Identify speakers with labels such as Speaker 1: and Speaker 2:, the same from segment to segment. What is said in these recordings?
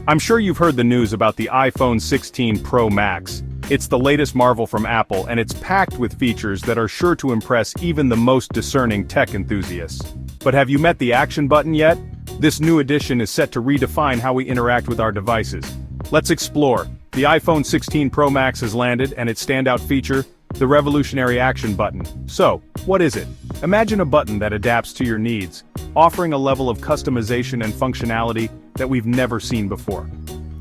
Speaker 1: I'm sure you've heard the news about the iPhone 16 Pro Max. It's the latest marvel from Apple, and it's packed with features that are sure to impress even the most discerning tech enthusiasts. But have you met the action button yet? This new edition is set to redefine how we interact with our devices. Let's explore. The iPhone 16 Pro Max has landed, and its standout feature, the revolutionary action button. So, what is it? Imagine a button that adapts to your needs, offering a level of customization and functionality that we've never seen before.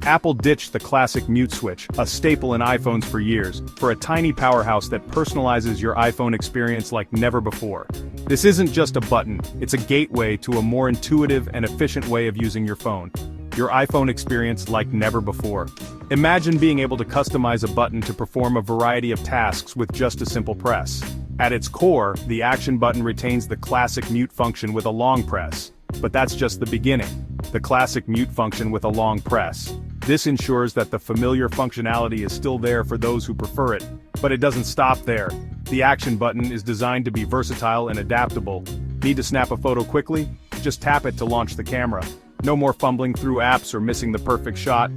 Speaker 1: Apple ditched the classic mute switch, a staple in iPhones for years, for a tiny powerhouse that personalizes your iPhone experience like never before. This isn't just a button, it's a gateway to a more intuitive and efficient way of using your phone. Your iPhone experience like never before. Imagine being able to customize a button to perform a variety of tasks with just a simple press. At its core, the action button retains the classic mute function with a long press. But that's just the beginning. The classic mute function with a long press. This ensures that the familiar functionality is still there for those who prefer it. But it doesn't stop there. The action button is designed to be versatile and adaptable. Need to snap a photo quickly? Just tap it to launch the camera. No more fumbling through apps or missing the perfect shot.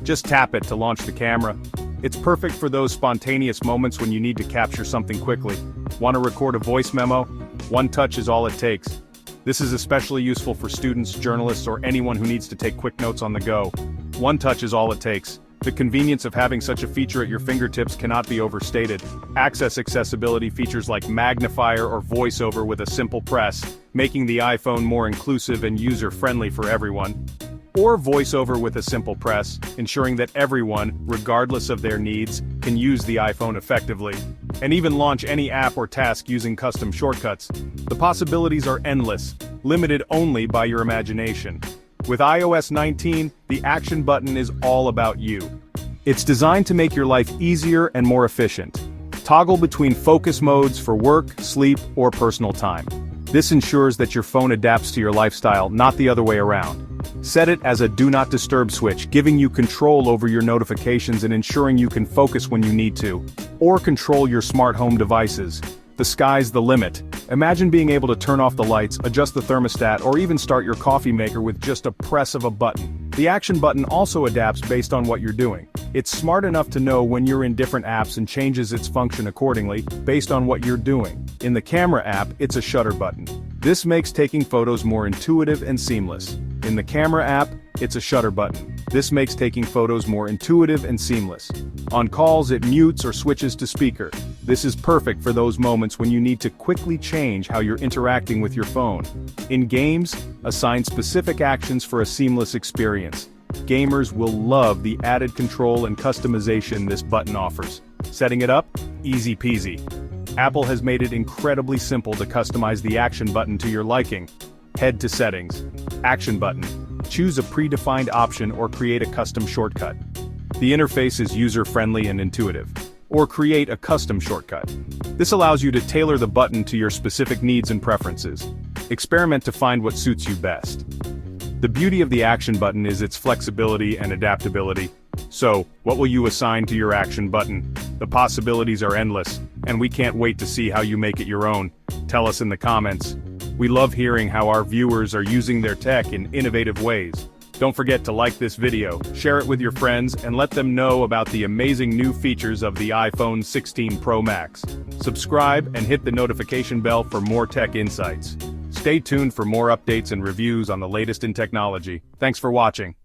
Speaker 1: Just tap it to launch the camera. It's perfect for those spontaneous moments when you need to capture something quickly. Want to record a voice memo? One touch is all it takes. This is especially useful for students, journalists, or anyone who needs to take quick notes on the go. One touch is all it takes. The convenience of having such a feature at your fingertips cannot be overstated. Accessibility features like magnifier or voiceover with a simple press, making the iPhone more inclusive and user-friendly for everyone. Or voiceover with a simple press, ensuring that everyone, regardless of their needs, can use the iPhone effectively. And even launch any app or task using custom shortcuts. The possibilities are endless, limited only by your imagination. With iOS 19, the action button is all about you. It's designed to make your life easier and more efficient. Toggle between focus modes for work, sleep, or personal time. This ensures that your phone adapts to your lifestyle, not the other way around. Set it as a do not disturb switch, giving you control over your notifications and ensuring you can focus when you need to. Or control your smart home devices. The sky's the limit. Imagine being able to turn off the lights, adjust the thermostat, or even start your coffee maker with just a press of a button. The action button also adapts based on what you're doing. It's smart enough to know when you're in different apps and changes its function accordingly, based on what you're doing. In the camera app, it's a shutter button. This makes taking photos more intuitive and seamless. In the camera app, it's a shutter button. This makes taking photos more intuitive and seamless. On calls, it mutes or switches to speaker. This is perfect for those moments when you need to quickly change how you're interacting with your phone. In games, assign specific actions for a seamless experience. Gamers will love the added control and customization this button offers. Setting it up? Easy peasy. Apple has made it incredibly simple to customize the action button to your liking. Head to Settings. Action button. Choose a predefined option or create a custom shortcut. The interface is user-friendly and intuitive. Or create a custom shortcut. This allows you to tailor the button to your specific needs and preferences. Experiment to find what suits you best. The beauty of the action button is its flexibility and adaptability. So, what will you assign to your action button? The possibilities are endless, and we can't wait to see how you make it your own. Tell us in the comments. We love hearing how our viewers are using their tech in innovative ways. Don't forget to like this video, share it with your friends, and let them know about the amazing new features of the iPhone 16 Pro Max. Subscribe and hit the notification bell for more tech insights. Stay tuned for more updates and reviews on the latest in technology. Thanks for watching.